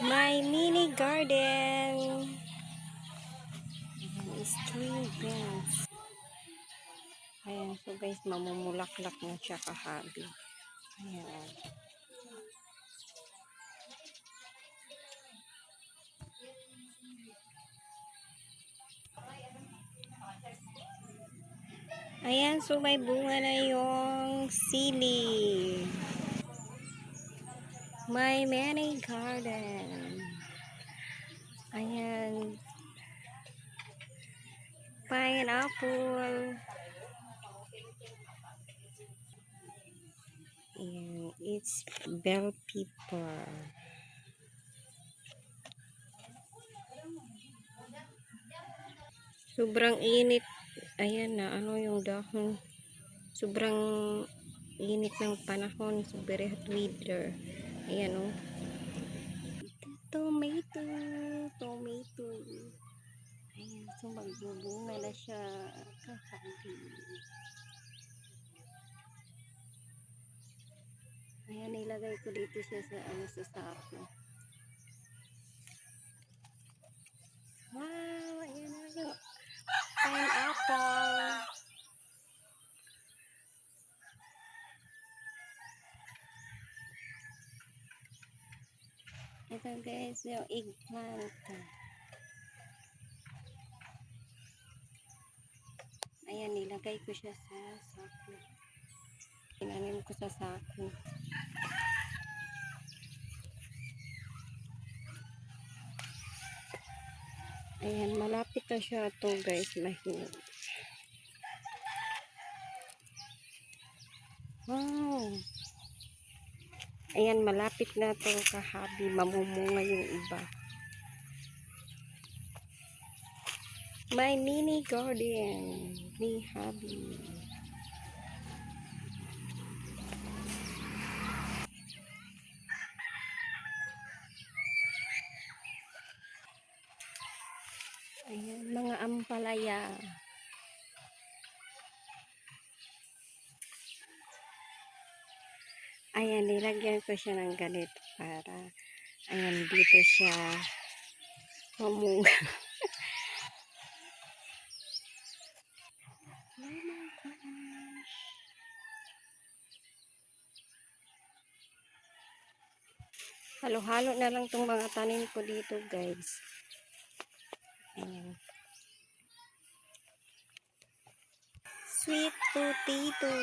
My mini garden. String beans. Ayan, so guys, mamumulaklak na siya kahabi. Ayan. Ayan, so may bunga na yung sili. My mini garden. Ayan. Pineapple. Ayan, it's bell pepper. Sobrang init. Ayan na, ano yung dahon. Sobrang init ng panahon. So, very hot weather. Ayan o. Tomato. Tomato. Ayan, so magbubunga na siya. Kahabi. Ayan, nilagay ko dito siya sa sa sako. Wow, ayan na yung pineapple. Ito guys, yung eggplant. Ayan, nilagay ko siya sa sako. Tinanim ko sa sako. Ayan, malapit na siya ito guys, mahinog. Wow! Ayan, malapit na ito kahabi, mamumunga yung iba. My mini garden ni Habi. Ayan, mga ampalaya. Ayan, nilagyan ko siya ng ganito para, ayan, dito siya mamunga. Oh my gosh. Halo-halo na lang itong mga tanim ko dito guys. Ayan. Sweet potato.